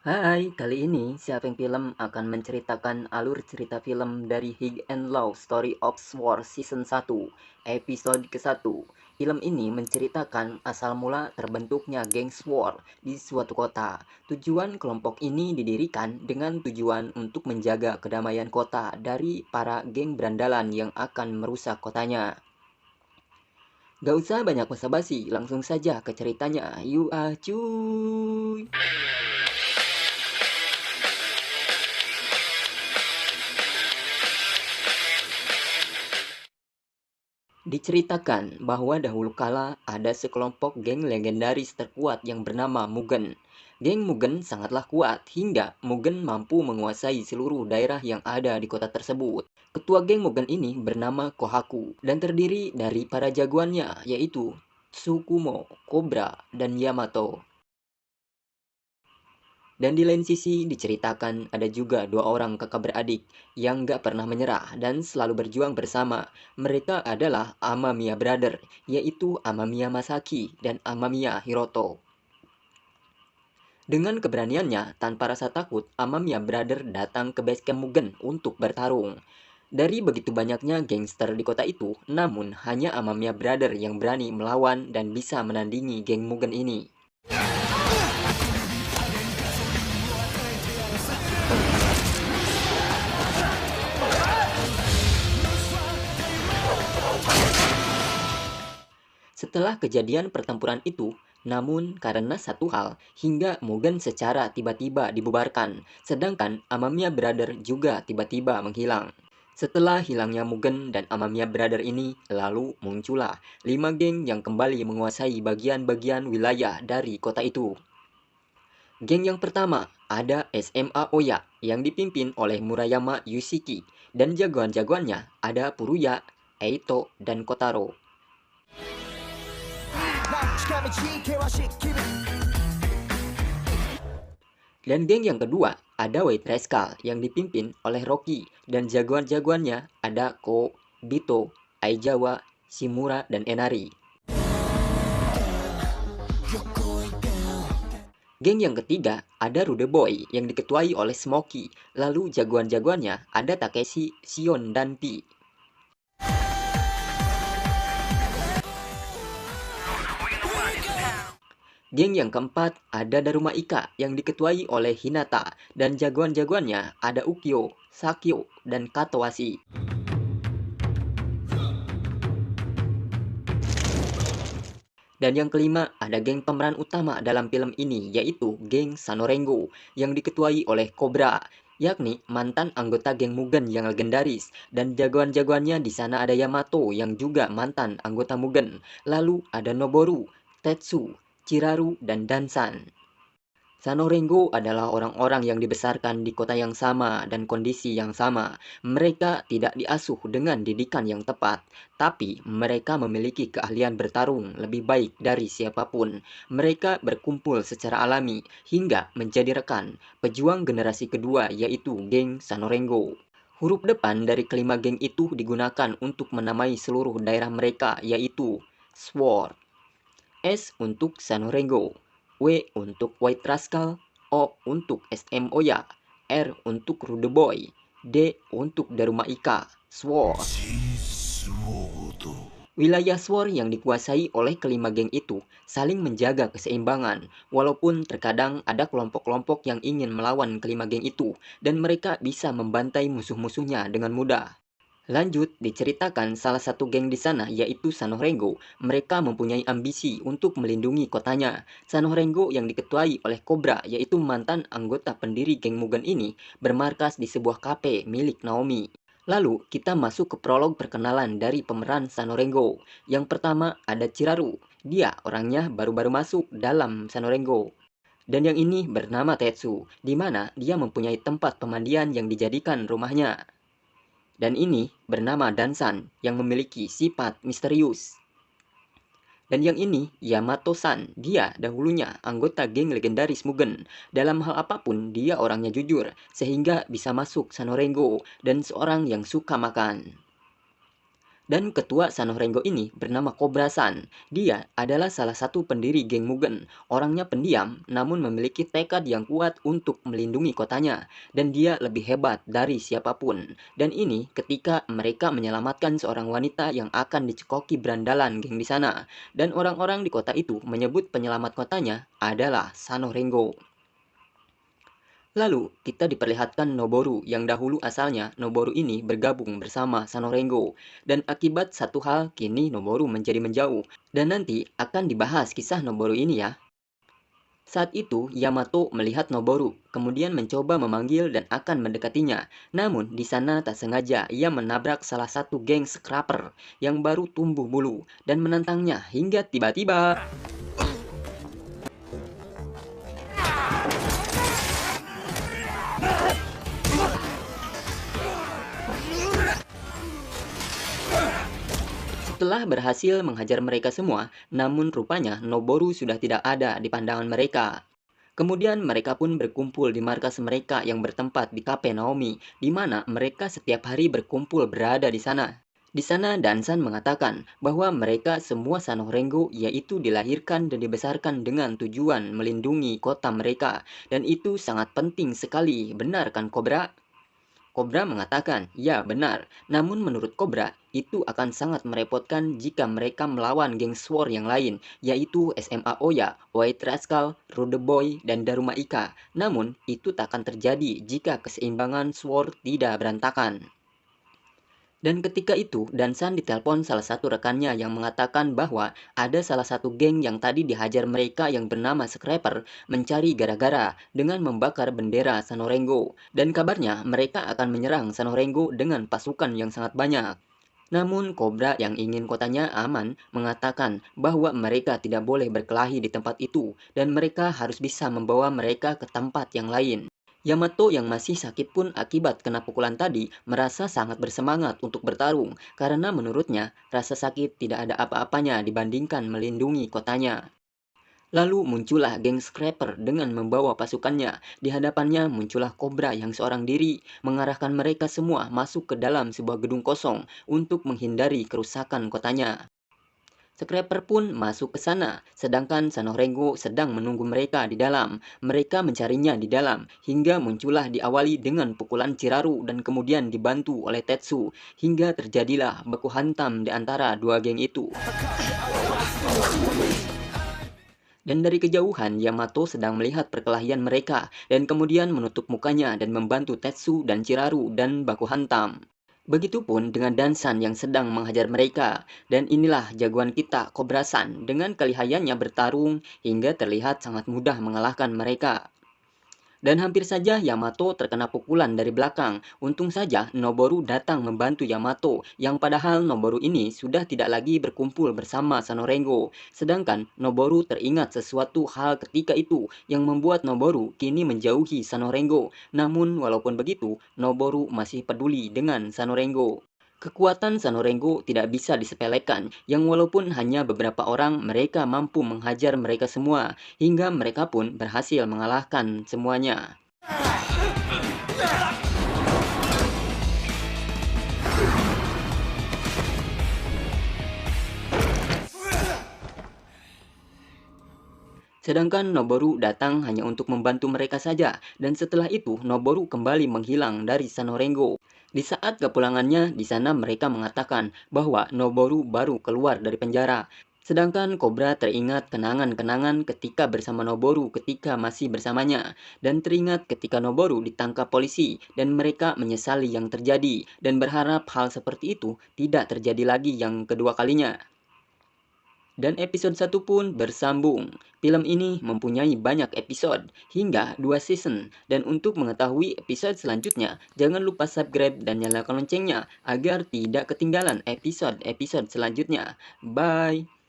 Hai, kali ini Siapeng Film akan menceritakan alur cerita film dari High and Low Story of Sword Season 1, episode ke-1. Film ini menceritakan asal mula terbentuknya geng Sword di suatu kota. Tujuan kelompok ini didirikan dengan tujuan untuk menjaga kedamaian kota dari para geng berandalan yang akan merusak kotanya. Gak usah banyak basa-basi, langsung saja ke ceritanya. Yuk cuy! Diceritakan bahwa dahulu kala ada sekelompok geng legendaris terkuat yang bernama Mugen. Geng Mugen sangatlah kuat hingga Mugen mampu menguasai seluruh daerah yang ada di kota tersebut. Ketua geng Mugen ini bernama Kohaku dan terdiri dari para jagoannya yaitu Tsukumo, Cobra, dan Yamato. Dan di lain sisi diceritakan ada juga dua orang kakak beradik yang gak pernah menyerah dan selalu berjuang bersama. Mereka adalah Amamiya Brother, yaitu Amamiya Masaki dan Amamiya Hiroto. Dengan keberaniannya, tanpa rasa takut, Amamiya Brother datang ke base camp Mugen untuk bertarung. Dari begitu banyaknya gangster di kota itu, namun hanya Amamiya Brother yang berani melawan dan bisa menandingi geng Mugen ini. Setelah kejadian pertempuran itu, namun karena satu hal, hingga Mugen secara tiba-tiba dibubarkan, sedangkan Amamiya Brother juga tiba-tiba menghilang. Setelah hilangnya Mugen dan Amamiya Brother ini, lalu muncullah 5 geng yang kembali menguasai bagian-bagian wilayah dari kota itu. Geng yang pertama ada SMA Oya yang dipimpin oleh Murayama Yushiki, dan jagoan-jagoannya ada Puruya, Eito, dan Kotaro. Dan geng yang kedua ada White Rascal yang dipimpin oleh Rocky, dan jagoan-jagoannya ada Ko, Bito, Aizawa, Shimura, dan Enari. Geng yang ketiga ada Rude Boy yang diketuai oleh Smokey, lalu jagoan-jagoannya ada Takeshi, Shion, dan Pi. Geng yang keempat ada Daruma Ika yang diketuai oleh Hinata, dan jagoan-jagoannya ada Ukyo, Sakyo, dan Katowashi. Dan yang kelima ada geng pemeran utama dalam film ini yaitu geng Sanorengo yang diketuai oleh Cobra, yakni mantan anggota geng Mugen yang legendaris, dan jagoan-jagoannya di sana ada Yamato yang juga mantan anggota Mugen. Lalu ada Noboru, Tetsu, Chiraru, dan Dansan. Sanorengo adalah orang-orang yang dibesarkan di kota yang sama dan kondisi yang sama. Mereka tidak diasuh dengan didikan yang tepat, tapi mereka memiliki keahlian bertarung lebih baik dari siapapun. Mereka berkumpul secara alami hingga menjadi rekan pejuang generasi kedua yaitu geng Sanorengo. Huruf depan dari kelima geng itu digunakan untuk menamai seluruh daerah mereka yaitu Sword. S untuk Sanorengo, W untuk White Rascal, O untuk SM Oya, R untuk Rude Boy, D untuk Daruma Ika, Sword. Wilayah Sword yang dikuasai oleh kelima geng itu saling menjaga keseimbangan, walaupun terkadang ada kelompok-kelompok yang ingin melawan kelima geng itu, dan mereka bisa membantai musuh-musuhnya dengan mudah. Lanjut, diceritakan salah satu geng di sana yaitu Sanorengo. Mereka mempunyai ambisi untuk melindungi kotanya. Sanorengo yang diketuai oleh Cobra yaitu mantan anggota pendiri geng Mugen ini bermarkas di sebuah kafe milik Naomi. Lalu kita masuk ke prolog perkenalan dari pemeran Sanorengo. Yang pertama ada Chiraru. Dia orangnya baru-baru masuk dalam Sanorengo. Dan yang ini bernama Tetsu, di mana dia mempunyai tempat pemandian yang dijadikan rumahnya. Dan ini bernama Dansan yang memiliki sifat misterius. Dan yang ini Yamato-san, dia dahulunya anggota geng legendaris Mugen. Dalam hal apapun dia orangnya jujur, sehingga bisa masuk Sanorengo dan seorang yang suka makan. Dan ketua Sanorengo ini bernama Cobra San. Dia adalah salah satu pendiri geng Mugen. Orangnya pendiam, namun memiliki tekad yang kuat untuk melindungi kotanya. Dan dia lebih hebat dari siapapun. Dan ini ketika mereka menyelamatkan seorang wanita yang akan dicekoki berandalan geng di sana. Dan orang-orang di kota itu menyebut penyelamat kotanya adalah Sanorengo. Lalu, kita diperlihatkan Noboru yang dahulu asalnya Noboru ini bergabung bersama Sanorengo. Dan akibat satu hal, kini Noboru menjadi menjauh. Dan nanti akan dibahas kisah Noboru ini ya. Saat itu, Yamato melihat Noboru, kemudian mencoba memanggil dan akan mendekatinya. Namun, di sana tak sengaja ia menabrak salah satu geng scrapper yang baru tumbuh bulu dan menantangnya hingga tiba-tiba setelah berhasil menghajar mereka semua, namun rupanya Noboru sudah tidak ada di pandangan mereka. Kemudian mereka pun berkumpul di markas mereka yang bertempat di Cafe Naomi, di mana mereka setiap hari berkumpul berada di sana. Di sana Dansan mengatakan bahwa mereka semua Sanorengo yaitu dilahirkan dan dibesarkan dengan tujuan melindungi kota mereka. Dan itu sangat penting sekali, benar kan Cobra? Cobra mengatakan, ya benar, namun menurut Cobra, itu akan sangat merepotkan jika mereka melawan geng Sword yang lain, yaitu SMA Oya, White Rascal, Rude Boy, dan Daruma Ika. Namun, itu tak akan terjadi jika keseimbangan Sword tidak berantakan. Dan ketika itu, Dansan ditelepon salah satu rekannya yang mengatakan bahwa ada salah satu geng yang tadi dihajar mereka yang bernama Scrapper mencari gara-gara dengan membakar bendera Sanorengo. Dan kabarnya mereka akan menyerang Sanorengo dengan pasukan yang sangat banyak. Namun Cobra yang ingin kotanya aman mengatakan bahwa mereka tidak boleh berkelahi di tempat itu dan mereka harus bisa membawa mereka ke tempat yang lain. Yamato yang masih sakit pun akibat kena pukulan tadi merasa sangat bersemangat untuk bertarung karena menurutnya rasa sakit tidak ada apa-apanya dibandingkan melindungi kotanya. Lalu muncullah geng Scrapper dengan membawa pasukannya. Di hadapannya muncullah Cobra yang seorang diri mengarahkan mereka semua masuk ke dalam sebuah gedung kosong untuk menghindari kerusakan kotanya. Scrapper pun masuk ke sana, sedangkan Sanorengo sedang menunggu mereka di dalam. Mereka mencarinya di dalam, hingga muncullah diawali dengan pukulan Chiraru dan kemudian dibantu oleh Tetsu, hingga terjadilah baku hantam di antara dua geng itu. Dan dari kejauhan, Yamato sedang melihat perkelahian mereka, dan kemudian menutup mukanya dan membantu Tetsu dan Chiraru dan baku hantam. Begitupun dengan Dansan yang sedang menghajar mereka. Dan inilah jagoan kita, Cobra San, dengan kelihayannya bertarung hingga terlihat sangat mudah mengalahkan mereka. Dan hampir saja Yamato terkena pukulan dari belakang. Untung saja Noboru datang membantu Yamato, yang padahal Noboru ini sudah tidak lagi berkumpul bersama Sanorengo. Sedangkan Noboru teringat sesuatu hal ketika itu yang membuat Noboru kini menjauhi Sanorengo. Namun walaupun begitu, Noboru masih peduli dengan Sanorengo. Kekuatan Sanorengo tidak bisa disepelekan, yang walaupun hanya beberapa orang mereka mampu menghajar mereka semua, hingga mereka pun berhasil mengalahkan semuanya. Sedangkan Noboru datang hanya untuk membantu mereka saja, dan setelah itu Noboru kembali menghilang dari Sanorengo. Di saat kepulangannya, di sana mereka mengatakan bahwa Noboru baru keluar dari penjara. Sedangkan Cobra teringat kenangan-kenangan ketika bersama Noboru ketika masih bersamanya, dan teringat ketika Noboru ditangkap polisi, dan mereka menyesali yang terjadi, dan berharap hal seperti itu tidak terjadi lagi yang kedua kalinya. Dan episode 1 pun bersambung. Film ini mempunyai banyak episode, hingga 2 season. Dan untuk mengetahui episode selanjutnya, jangan lupa subscribe dan nyalakan loncengnya, agar tidak ketinggalan episode-episode selanjutnya. Bye!